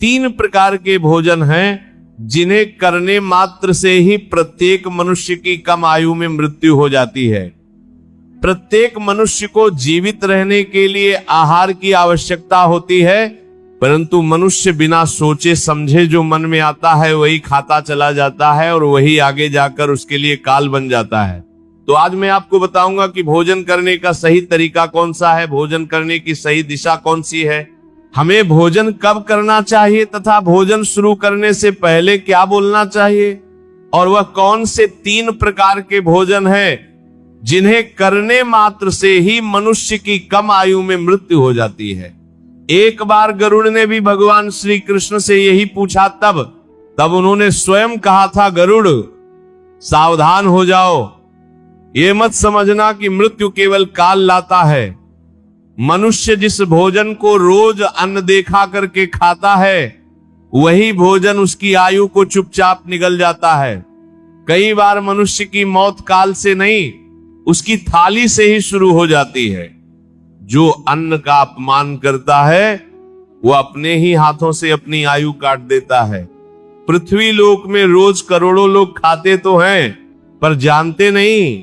तीन प्रकार के भोजन हैं जिन्हें करने मात्र से ही प्रत्येक मनुष्य की कम आयु में मृत्यु हो जाती है। प्रत्येक मनुष्य को जीवित रहने के लिए आहार की आवश्यकता होती है, परंतु मनुष्य बिना सोचे समझे जो मन में आता है वही खाता चला जाता है और वही आगे जाकर उसके लिए काल बन जाता है। तो आज मैं आपको बताऊंगा कि भोजन करने का सही तरीका कौन सा है, भोजन करने की सही दिशा कौन सी है, हमें भोजन कब करना चाहिए तथा भोजन शुरू करने से पहले क्या बोलना चाहिए, और वह कौन से तीन प्रकार के भोजन हैं जिन्हें करने मात्र से ही मनुष्य की कम आयु में मृत्यु हो जाती है। एक बार गरुड़ ने भी भगवान श्री कृष्ण से यही पूछा, तब उन्होंने स्वयं कहा था, गरुड़ सावधान हो जाओ, ये मत समझना कि मृत्यु केवल काल लाता है। मनुष्य जिस भोजन को रोज अन्न देखा करके खाता है वही भोजन उसकी आयु को चुपचाप निगल जाता है। कई बार मनुष्य की मौत काल से नहीं, उसकी थाली से ही शुरू हो जाती है। जो अन्न का अपमान करता है वो अपने ही हाथों से अपनी आयु काट देता है। पृथ्वी लोक में रोज करोड़ों लोग खाते तो हैं, पर जानते नहीं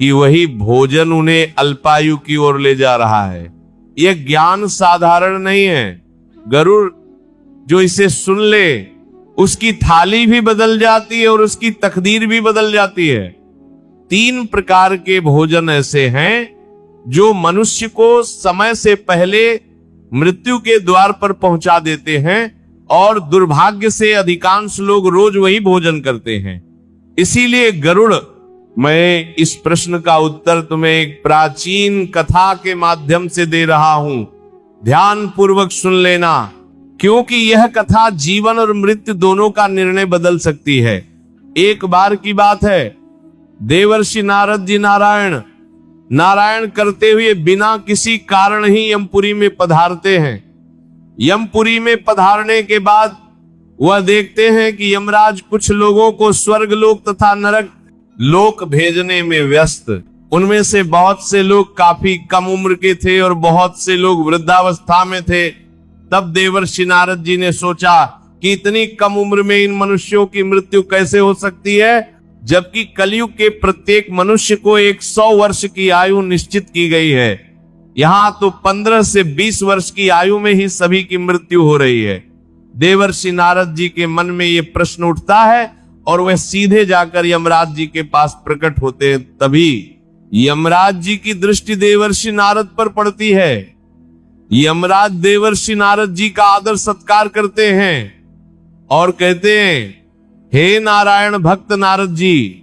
कि वही भोजन उन्हें अल्पायु की ओर ले जा रहा है। यह ज्ञान साधारण नहीं है। गरुड़ जो इसे सुन ले उसकी थाली भी बदल जाती है और उसकी तकदीर भी बदल जाती है। तीन प्रकार के भोजन ऐसे हैं जो मनुष्य को समय से पहले मृत्यु के द्वार पर पहुंचा देते हैं, और दुर्भाग्य से अधिकांश लोग रोज वही भोजन करते हैं। इसीलिए गरुड़, मैं इस प्रश्न का उत्तर तुम्हें एक प्राचीन कथा के माध्यम से दे रहा हूं। ध्यान पूर्वक सुन लेना, क्योंकि यह कथा जीवन और मृत्यु दोनों का निर्णय बदल सकती है। एक बार की बात है, देवर्षि नारद जी नारायण करते हुए बिना किसी कारण ही यमपुरी में पधारते हैं। यमपुरी में पधारने के बाद वह देखते हैं कि यमराज कुछ लोगों को स्वर्गलोक तथा नरक लोक भेजने में व्यस्त। उनमें से बहुत से लोग काफी कम उम्र के थे और बहुत से लोग वृद्धावस्था में थे। तब देवर्षि नारद जी ने सोचा कि इतनी कम उम्र में इन मनुष्यों की मृत्यु कैसे हो सकती है, जबकि कलयुग के प्रत्येक मनुष्य को 100 वर्ष की आयु निश्चित की गई है। यहाँ तो 15 से 20 वर्ष की आयु में ही सभी की मृत्यु हो रही है। देवर्षि नारद जी के मन में ये प्रश्न उठता है और वह सीधे जाकर यमराज जी के पास प्रकट होते हैं। तभी यमराज जी की दृष्टि देवर्षि नारद पर पड़ती है। यमराज देवर्षि नारद जी का आदर सत्कार करते हैं और कहते हैं, हे नारायण भक्त नारद जी,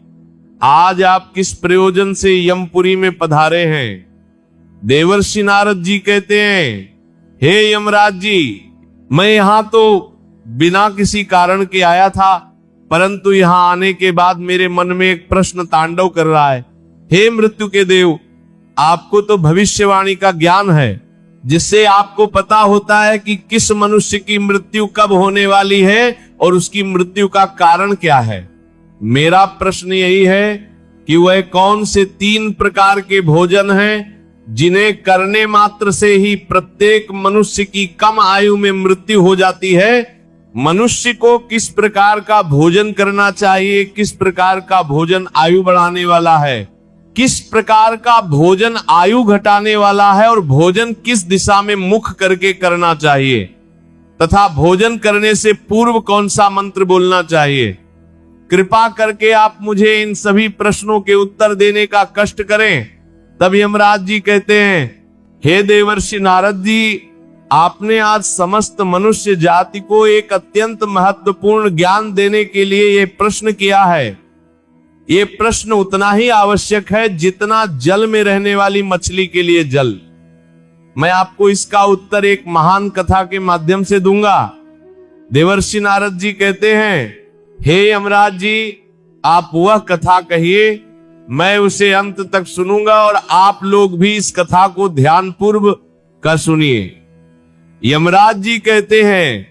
आज आप किस प्रयोजन से यमपुरी में पधारे हैं? देवर्षि नारद जी कहते हैं, हे यमराज जी, मैं यहां तो बिना किसी कारण के आया था, परंतु यहां आने के बाद मेरे मन में एक प्रश्न तांडव कर रहा है। हे मृत्यु के देव, आपको तो भविष्यवाणी का ज्ञान है, जिससे आपको पता होता है कि किस मनुष्य की मृत्यु कब होने वाली है और उसकी मृत्यु का कारण क्या है। मेरा प्रश्न यही है कि वह कौन से तीन प्रकार के भोजन हैं जिन्हें करने मात्र से ही प्रत्येक मनुष्य की कम आयु में मृत्यु हो जाती है। मनुष्य को किस प्रकार का भोजन करना चाहिए, किस प्रकार का भोजन आयु बढ़ाने वाला है, किस प्रकार का भोजन आयु घटाने वाला है, और भोजन किस दिशा में मुख करके करना चाहिए, तथा भोजन करने से पूर्व कौन सा मंत्र बोलना चाहिए। कृपा करके आप मुझे इन सभी प्रश्नों के उत्तर देने का कष्ट करें। तब यमराज जी कहते हैं, हे देवर्षि नारद जी, आपने आज समस्त मनुष्य जाति को एक अत्यंत महत्वपूर्ण ज्ञान देने के लिए यह प्रश्न किया है। ये प्रश्न उतना ही आवश्यक है जितना जल में रहने वाली मछली के लिए जल। मैं आपको इसका उत्तर एक महान कथा के माध्यम से दूंगा। देवर्षि नारद जी कहते हैं, हे यमराज जी, आप वह कथा कहिए, मैं उसे अंत तक सुनूंगा और आप लोग भी इस कथा को ध्यानपूर्वक का सुनिए। यमराज जी कहते हैं,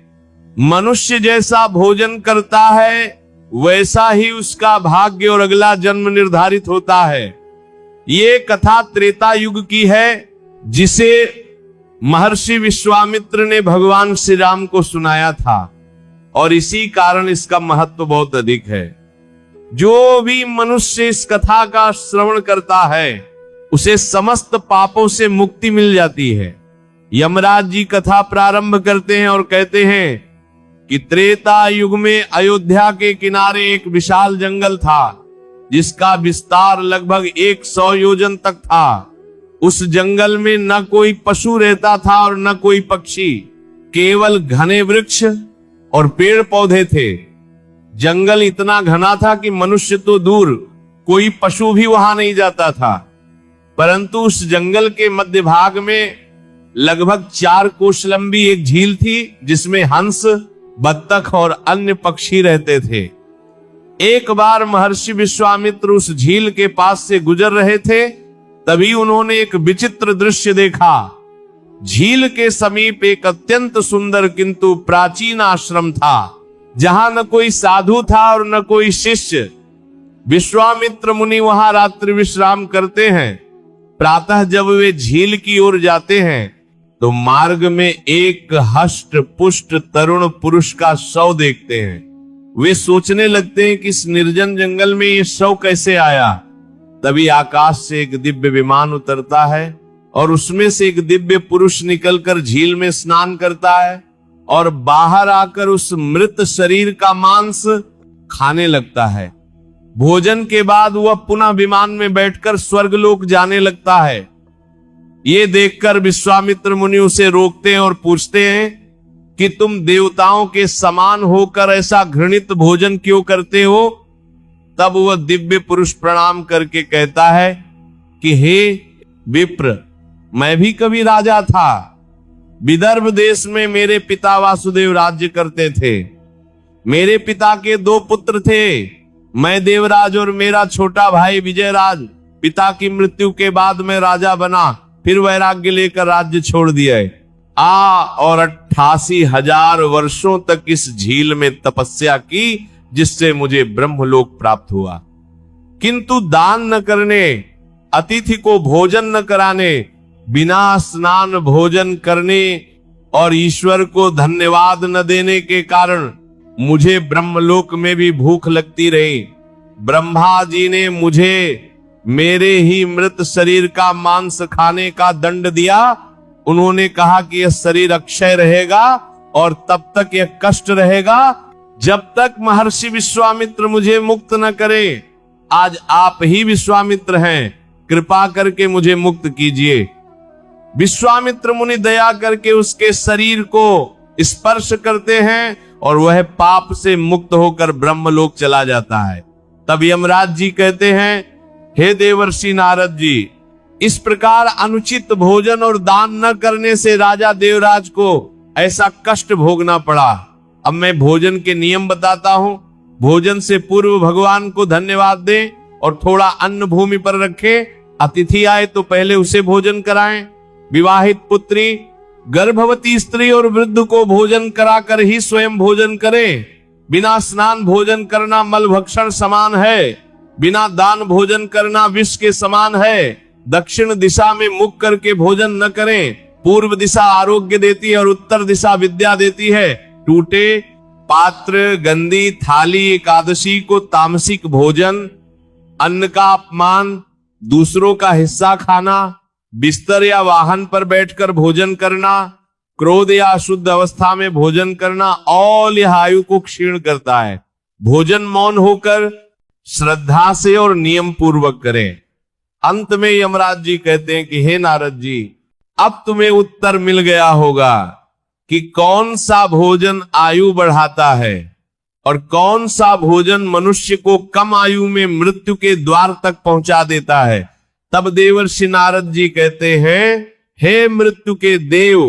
मनुष्य जैसा भोजन करता है वैसा ही उसका भाग्य और अगला जन्म निर्धारित होता है। ये कथा त्रेता युग की है, जिसे महर्षि विश्वामित्र ने भगवान श्री राम को सुनाया था और इसी कारण इसका महत्व बहुत अधिक है। जो भी मनुष्य इस कथा का श्रवण करता है उसे समस्त पापों से मुक्ति मिल जाती है। यमराज जी कथा प्रारंभ करते हैं और कहते हैं कि त्रेता युग में अयोध्या के किनारे एक विशाल जंगल था जिसका विस्तार लगभग 100 योजन तक था। उस जंगल में न कोई पशु रहता था और न कोई पक्षी, केवल घने वृक्ष और पेड़ पौधे थे। जंगल इतना घना था कि मनुष्य तो दूर, कोई पशु भी वहां नहीं जाता था। परंतु उस जंगल के मध्य भाग में लगभग 4 कोस लंबी एक झील थी जिसमें हंस, बत्तख और अन्य पक्षी रहते थे। एक बार महर्षि विश्वामित्र उस झील के पास से गुजर रहे थे, तभी उन्होंने एक विचित्र दृश्य देखा। झील के समीप एक अत्यंत सुंदर किंतु प्राचीन आश्रम था जहां न कोई साधु था और न कोई शिष्य। विश्वामित्र मुनि वहां रात्रि विश्राम करते हैं। प्रातः जब वे झील की ओर जाते हैं तो मार्ग में एक हष्ट पुष्ट तरुण पुरुष का शव देखते हैं। वे सोचने लगते हैं कि इस निर्जन जंगल में ये शव कैसे आया। तभी आकाश से एक दिव्य विमान उतरता है और उसमें से एक दिव्य पुरुष निकलकर झील में स्नान करता है और बाहर आकर उस मृत शरीर का मांस खाने लगता है। भोजन के बाद वह पुनः विमान में बैठकर स्वर्गलोक जाने लगता है। ये देखकर विश्वामित्र मुनि उसे रोकते हैं और पूछते हैं कि तुम देवताओं के समान होकर ऐसा घृणित भोजन क्यों करते हो। तब वह दिव्य पुरुष प्रणाम करके कहता है कि हे विप्र, मैं भी कभी राजा था। विदर्भ देश में मेरे पिता वासुदेव राज्य करते थे। मेरे पिता के 2 पुत्र थे, मैं देवराज और मेरा छोटा भाई विजयराज। पिता की मृत्यु के बाद मैं राजा बना, फिर वैराग्य लेकर राज्य छोड़ दिया और 88,000 वर्षों तक इस झील में तपस्या की, जिससे मुझे ब्रह्मलोक प्राप्त हुआ। किंतु दान न करने, अतिथि को भोजन न कराने, बिना स्नान भोजन करने और ईश्वर को धन्यवाद न देने के कारण मुझे ब्रह्मलोक में भी भूख लगती रही। ब्रह्मा जी ने मुझे मेरे ही मृत शरीर का मांस खाने का दंड दिया। उन्होंने कहा कि यह शरीर अक्षय रहेगा और तब तक यह कष्ट रहेगा जब तक महर्षि विश्वामित्र मुझे मुक्त न करे। आज आप ही विश्वामित्र हैं, कृपा करके मुझे मुक्त कीजिए। विश्वामित्र मुनि दया करके उसके शरीर को स्पर्श करते हैं और वह पाप से मुक्त होकर ब्रह्मलोक चला जाता है। तब यमराज जी कहते हैं, हे देवर्षि नारद जी, इस प्रकार अनुचित भोजन और दान न करने से राजा देवराज को ऐसा कष्ट भोगना पड़ा। अब मैं भोजन के नियम बताता हूं। भोजन से पूर्व भगवान को धन्यवाद दें और थोड़ा अन्न भूमि पर रखें। अतिथि आए तो पहले उसे भोजन कराएं। विवाहित पुत्री, गर्भवती स्त्री और वृद्ध को भोजन कराकर ही स्वयं भोजन करें। बिना स्नान भोजन करना मल भक्षण समान है। बिना दान भोजन करना विष के समान है। दक्षिण दिशा में मुख करके भोजन न करें। पूर्व दिशा आरोग्य देती है और उत्तर दिशा विद्या देती है। टूटे पात्र, गंदी थाली एकादशी को तामसिक भोजन, अन्न का अपमान, दूसरों का हिस्सा खाना, बिस्तर या वाहन पर बैठकर भोजन करना, क्रोध या अशुद्ध अवस्था में भोजन करना, और यह आयु को क्षीण करता है। भोजन मौन होकर श्रद्धा से और नियम पूर्वक करें। अंत में यमराज जी कहते हैं कि हे नारद जी, अब तुम्हें उत्तर मिल गया होगा कि कौन सा भोजन आयु बढ़ाता है और कौन सा भोजन मनुष्य को कम आयु में मृत्यु के द्वार तक पहुंचा देता है। तब देवर्षि नारद जी कहते हैं, हे मृत्यु के देव,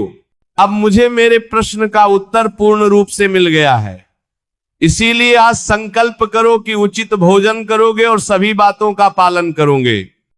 अब मुझे मेरे प्रश्न का उत्तर पूर्ण रूप से मिल गया है। इसीलिए आज संकल्प करो कि उचित भोजन करोगे और सभी बातों का पालन करोगे।